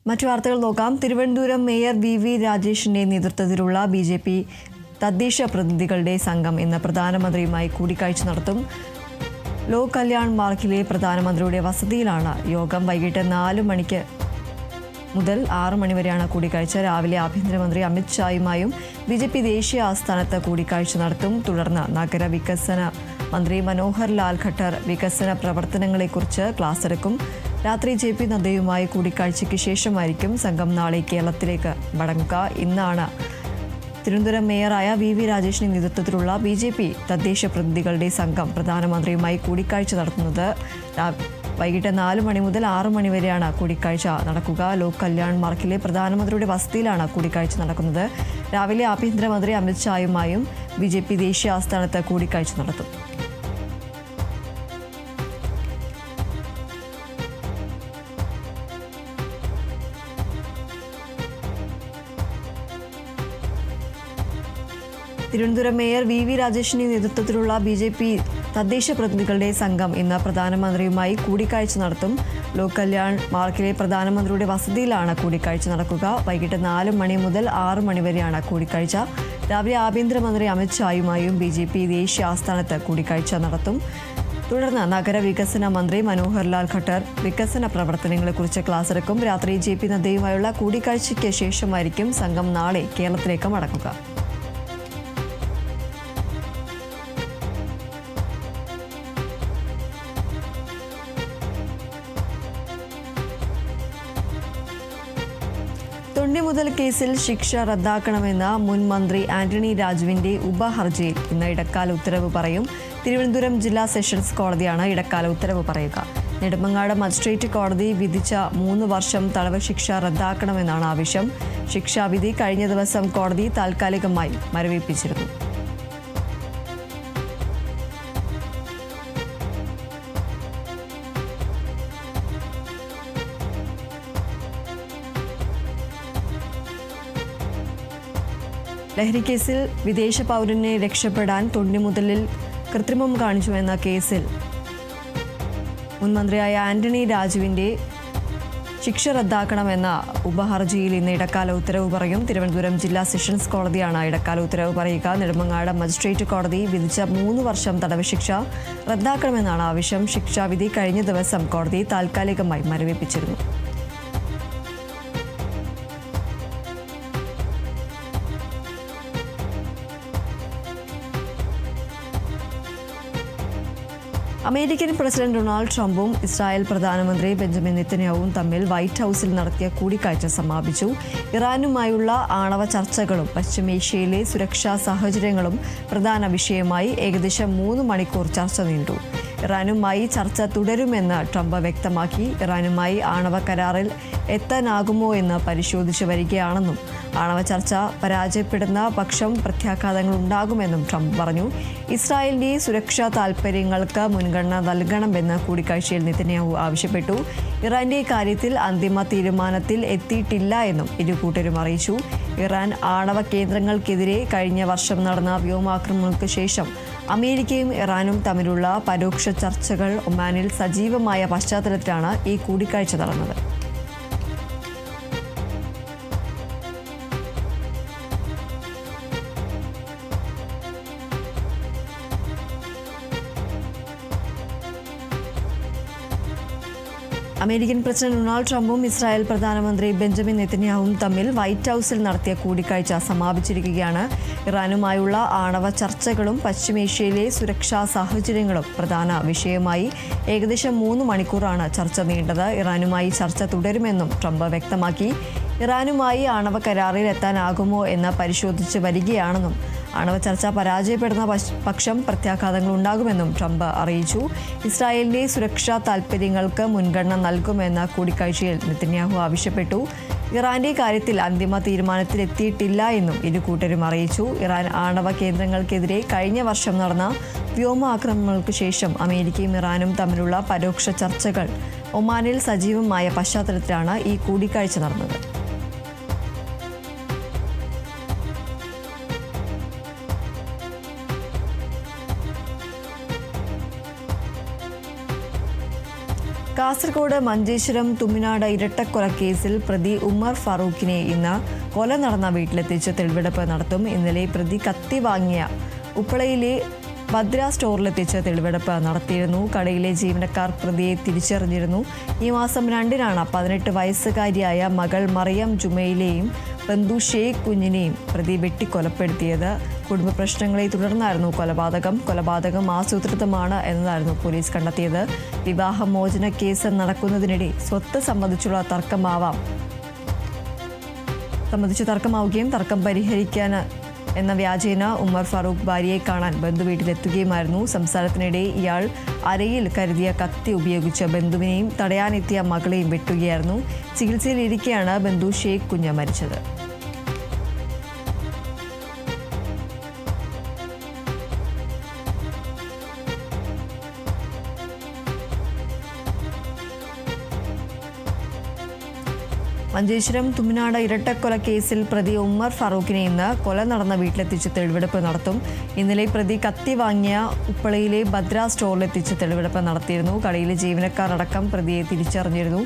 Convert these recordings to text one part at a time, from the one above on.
മറ്റു വാർത്തകൾ നോക്കാം. തിരുവനന്തപുരം മേയർ വി രാജേഷിന്റെ നേതൃത്വത്തിലുള്ള BJP തദ്ദേശ പ്രതിനിധികളുടെ സംഘം ഇന്ന് പ്രധാനമന്ത്രിയുമായി കൂടിക്കാഴ്ച നടത്തും. ലോക് കല്യാൺ മാർഗിലെ പ്രധാനമന്ത്രിയുടെ വസതിയിലാണ് യോഗം. വൈകിട്ട് 4 മണിക്ക് മുതൽ 6 മണി വരെയാണ് കൂടിക്കാഴ്ച. രാവിലെ ആഭ്യന്തരമന്ത്രി അമിത് ഷായുമായും BJP ദേശീയ ആസ്ഥാനത്ത് കൂടിക്കാഴ്ച നടത്തും. തുടർന്ന് നഗരവികസന മന്ത്രി മനോഹർ ലാൽ ഖട്ടർ വികസന പ്രവർത്തനങ്ങളെക്കുറിച്ച് ക്ലാസ് എടുക്കും. രാത്രി JP നദ്ദയുമായി കൂടിക്കാഴ്ചയ്ക്ക് ശേഷമായിരിക്കും സംഘം നാളെ കേരളത്തിലേക്ക് മടങ്ങുക. ഇന്നാണ് തിരുവനന്തപുരം മേയറായ വി രാജേഷിന്റെ നേതൃത്വത്തിലുള്ള BJP തദ്ദേശ പ്രതിനിധികളുടെ സംഘം പ്രധാനമന്ത്രിയുമായി കൂടിക്കാഴ്ച നടത്തുന്നത്. വൈകിട്ട് 4 മണി മുതൽ 6 മണി വരെയാണ് കൂടിക്കാഴ്ച നടക്കുക. ലോക് കല്യാൺ മാർഗിലെ പ്രധാനമന്ത്രിയുടെ വസതിയിലാണ് കൂടിക്കാഴ്ച നടക്കുന്നത്. രാവിലെ ആഭ്യന്തരമന്ത്രി അമിത് ഷായുമായും BJP ദേശീയ ആസ്ഥാനത്ത് കൂടിക്കാഴ്ച നടത്തും. തിരുവനന്തപുരം മേയർ വി രാജേഷിന്റെ നേതൃത്വത്തിലുള്ള BJP തദ്ദേശ പ്രതിനിധികളുടെ സംഘം ഇന്ന് പ്രധാനമന്ത്രിയുമായി കൂടിക്കാഴ്ച നടത്തും. ലോക് കല്യാൺ മാർഗിലെ പ്രധാനമന്ത്രിയുടെ വസതിയിലാണ് കൂടിക്കാഴ്ച നടക്കുക. വൈകിട്ട് 4 മണി മുതൽ 6 മണി വരെയാണ് കൂടിക്കാഴ്ച. രാവിലെ ആഭ്യന്തരമന്ത്രി അമിത് ഷായുമായും BJP ദേശീയ ആസ്ഥാനത്ത് കൂടിക്കാഴ്ച നടത്തും. തുടർന്ന് നഗരവികസന മന്ത്രി മനോഹർ ലാൽ ഖട്ടർ വികസന പ്രവർത്തനങ്ങളെക്കുറിച്ച് ക്ലാസ് എടുക്കും. രാത്രി JP നദ്ദയുമായുള്ള കൂടിക്കാഴ്ചയ്ക്ക് ശേഷമായിരിക്കും സംഘം നാളെ കേരളത്തിലേക്ക് മടങ്ങുക. തൊണ്ടിമുതൽ കേസിൽ ശിക്ഷ റദ്ദാക്കണമെന്ന മുൻ മന്ത്രി ആന്റണി രാജുവിന്റെ ഉപഹർജിയിൽ ഇന്ന് ഇടക്കാല ഉത്തരവ് പറയും. തിരുവനന്തപുരം ജില്ലാ സെഷൻസ് കോടതിയാണ് ഇടക്കാല ഉത്തരവ് പറയുക. നെടുമങ്ങാട് മജിസ്ട്രേറ്റ് കോടതി വിധിച്ച 3 വർഷം തടവ് ശിക്ഷ റദ്ദാക്കണമെന്നാണ് ആവശ്യം. ശിക്ഷാവിധി കഴിഞ്ഞ ദിവസം കോടതി താൽക്കാലികമായി മരവിപ്പിച്ചിരുന്നു. ലഹരിക്കേസിൽ വിദേശ പൗരനെ രക്ഷപ്പെടാൻ തൊണ്ടിമുതലിൽ കൃത്രിമം കാണിച്ചുവെന്ന കേസിൽ മുൻമന്ത്രിയായ ആന്റണി രാജുവിന്റെ ശിക്ഷ റദ്ദാക്കണമെന്ന ഉപഹർജിയിൽ ഇന്ന് ഇടക്കാല ഉത്തരവ് പറയും. തിരുവനന്തപുരം ജില്ലാ സെഷൻസ് കോടതിയാണ് ഇടക്കാല ഉത്തരവ് പറയുക. നെടുമങ്ങാട് മജിസ്ട്രേറ്റ് കോടതി വിധിച്ച 3 വർഷം തടവ് ശിക്ഷ റദ്ദാക്കണമെന്നാണ് ആവശ്യം. ശിക്ഷാവിധി കഴിഞ്ഞ ദിവസം കോടതി താൽക്കാലികമായി മരവിപ്പിച്ചിരുന്നു. അമേരിക്കൻ പ്രസിഡന്റ് ഡൊണാൾഡ് ട്രംപും ഇസ്രായേൽ പ്രധാനമന്ത്രി ബെഞ്ചമിൻ നെതന്യാഹുവും തമ്മിൽ വൈറ്റ് ഹൗസിൽ നടത്തിയ കൂടിക്കാഴ്ച സമാപിച്ചു. ഇറാനുമായുള്ള ആണവ ചർച്ചകളും പശ്ചിമേഷ്യയിലെ സുരക്ഷാ സാഹചര്യങ്ങളും പ്രധാന വിഷയമായി. ഏകദേശം 3 മണിക്കൂർ ചർച്ച നീണ്ടു. ഇറാനുമായി ചർച്ച തുടരുമെന്ന് ട്രംപ് വ്യക്തമാക്കി. ഇറാനുമായി ആണവ കരാറിൽ എത്താനാകുമോ എന്ന് പരിശോധിച്ചു വരികയാണെന്നും ആണവ ചർച്ച പരാജയപ്പെടുന്ന പക്ഷം പ്രത്യാഘാതങ്ങൾ ഉണ്ടാകുമെന്നും ട്രംപ് പറഞ്ഞു. ഇസ്രായേലിന്റെ സുരക്ഷാ താൽപ്പര്യങ്ങൾക്ക് മുൻഗണന നൽകണമെന്ന് കൂടിക്കാഴ്ചയിൽ നെതന്യാഹു ആവശ്യപ്പെട്ടു. ഇറാന്റെ കാര്യത്തിൽ അന്തിമ തീരുമാനത്തിൽ എത്തിയിട്ടില്ല എന്നും ഇരുകൂട്ടരും അറിയിച്ചു. ഇറാൻ ആണവ കേന്ദ്രങ്ങൾക്കെതിരെ കഴിഞ്ഞ വർഷം നടന്ന വ്യോമാക്രമണങ്ങൾക്ക് ശേഷം അമേരിക്കയും ഇറാനും തമ്മിലുള്ള പരോക്ഷ ചർച്ചകൾ ഒമാനിൽ സജീവമായ പശ്ചാത്തലത്തിലാണ് ഈ കൂടിക്കാഴ്ച നടന്നത്. അമേരിക്കൻ പ്രസിഡന്റ് ഡൊണാൾഡ് ട്രംപും ഇസ്രായേൽ പ്രധാനമന്ത്രി ബെഞ്ചമിൻ നെതന്യാഹുവും തമ്മിൽ വൈറ്റ് ഹൗസിൽ നടത്തിയ കൂടിക്കാഴ്ച സമാപിച്ചിരിക്കുകയാണ്. ഇറാനുമായുള്ള ആണവ ചർച്ചകളും പശ്ചിമേഷ്യയിലെ സുരക്ഷാ സാഹചര്യങ്ങളും പ്രധാന വിഷയമായി. ഏകദേശം 3 മണിക്കൂറാണ് ചർച്ച നീണ്ടത്. ഇറാനുമായി ചർച്ച തുടരുമെന്നും ട്രംപ് വ്യക്തമാക്കി. ഇറാനുമായി ആണവ കരാറിൽ എത്താനാകുമോ എന്ന് പരിശോധിച്ച് വരികയാണെന്നും ആണവ ചർച്ച പരാജയപ്പെടുന്ന പക്ഷം പ്രത്യാഘാതങ്ങൾ ഉണ്ടാകുമെന്നും ട്രംപ് അറിയിച്ചു. ഇസ്രായേലിന്റെ സുരക്ഷാ താൽപ്പര്യങ്ങൾക്ക് മുൻഗണന നൽകുമെന്ന് കൂടിക്കാഴ്ചയിൽ നെതന്യാഹു ആവശ്യപ്പെട്ടു. ഇറാന്റെ കാര്യത്തിൽ അന്തിമ തീരുമാനത്തിൽ എത്തിയിട്ടില്ല എന്നും ഇരുകൂട്ടരും അറിയിച്ചു. ഇറാൻ ആണവ കേന്ദ്രങ്ങൾക്കെതിരെ കഴിഞ്ഞ വർഷം നടന്ന വ്യോമാക്രമണങ്ങൾക്ക് ശേഷം അമേരിക്കയും ഇറാനും തമ്മിലുള്ള പരോക്ഷ ചർച്ചകൾ ഒമാനിൽ സജീവമായ പശ്ചാത്തലത്തിലാണ് ഈ കൂടിക്കാഴ്ച നടന്നത്. കാസർഗോഡ് മഞ്ചേശ്വരം തുമ്മിനാട് ഇരട്ടക്കൊലക്കേസിൽ പ്രതി ഉമർ ഫാറൂഖിനെ ഇന്ന് കൊല നടന്ന വീട്ടിലെത്തിച്ച് തെളിവെടുപ്പ് നടത്തും. ഇന്നലെ പ്രതി കത്തി വാങ്ങിയ ഉപ്പളയിലെ ഭദ്ര സ്റ്റോറിലെത്തിച്ച് തെളിവെടുപ്പ് നടത്തിയിരുന്നു. കടയിലെ ജീവനക്കാർ പ്രതിയെ തിരിച്ചറിഞ്ഞിരുന്നു. ഈ മാസം 2-നാണ് 18 വയസ്സുകാരിയായ മകൾ മറിയം ജുമയിലെയും ബന്ധു ഷെയ്ഖ് കുഞ്ഞിനെയും പ്രതി വെട്ടിക്കൊലപ്പെടുത്തിയത്. കുടുംബ പ്രശ്നങ്ങളെ തുടർന്നായിരുന്നു കൊലപാതകം ആസൂത്രിതമാണ് എന്നതായിരുന്നു പോലീസ് കണ്ടെത്തിയത്. വിവാഹമോചന കേസ് നടക്കുന്നതിനിടെ സ്വത്ത് സംബന്ധിച്ചുള്ള തർക്കമാവുകയും തർക്കം പരിഹരിക്കാൻ എന്ന വ്യാജേന ഉമർ ഫാറൂഖ് ഭാര്യയെ കാണാൻ ബന്ധുവീട്ടിലെത്തുകയുമായിരുന്നു. സംസാരത്തിനിടെ ഇയാൾ അരയിൽ കരുതിയ കത്തി ഉപയോഗിച്ച് ബന്ധുവിനെയും തടയാനെത്തിയ മകളെയും വെട്ടുകയായിരുന്നു. ചികിത്സയിലിരിക്കെയാണ് ബന്ധു ഷെയ്ഖ് കുഞ്ഞ് മരിച്ചത്. മഞ്ചേശ്വരം തുമ്മിനാട് ഇരട്ടക്കൊലക്കേസിൽ പ്രതി ഉമർ ഫാറൂഖിനെ ഇന്ന് കൊല നടന്ന വീട്ടിലെത്തിച്ച് തെളിവെടുപ്പ് നടത്തും. ഇന്നലെ പ്രതി കത്തി വാങ്ങിയ ഉപ്പളയിലെ ഭദ്ര സ്റ്റോറിലെത്തിച്ച് തെളിവെടുപ്പ് നടത്തിയിരുന്നു. കടയിലെ ജീവനക്കാർ അടക്കം പ്രതിയെ തിരിച്ചറിഞ്ഞിരുന്നു.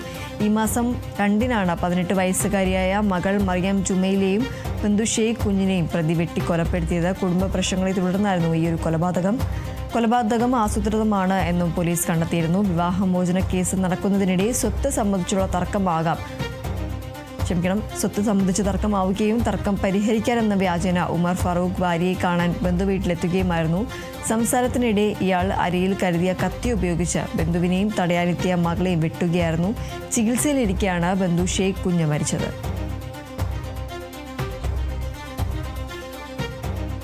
ഈ മാസം 2-നാണ് 18 വയസ്സുകാരിയായ മകൾ മറിയം ജുമയിലെയും ബന്ധു ഷെയ്ഖ് കുഞ്ഞിനെയും പ്രതി വെട്ടിക്കൊലപ്പെടുത്തിയത്. കുടുംബ പ്രശ്നങ്ങളെ തുടർന്നായിരുന്നു ഈ ഒരു കൊലപാതകം ആസൂത്രിതമാണ് എന്നും പോലീസ് കണ്ടെത്തിയിരുന്നു. വിവാഹമോചന കേസ് നടക്കുന്നതിനിടെ സ്വത്ത് സംബന്ധിച്ച് തർക്കമാവുകയും തർക്കം പരിഹരിക്കാനെന്ന വ്യാജേന ഉമർ ഫാറൂഖ് ഭാര്യയെ കാണാൻ ബന്ധുവീട്ടിലെത്തുകയുമായിരുന്നു. സംസാരത്തിനിടെ ഇയാൾ അരയിൽ കരുതിയ കത്തി ഉപയോഗിച്ച് ബന്ധുവിനെയും തടയാനെത്തിയ മകളെയും വെട്ടുകയായിരുന്നു. ചികിത്സയിലിരിക്കെയാണ് ബന്ധു ഷെയ്ഖ് കുഞ്ഞ് മരിച്ചത്.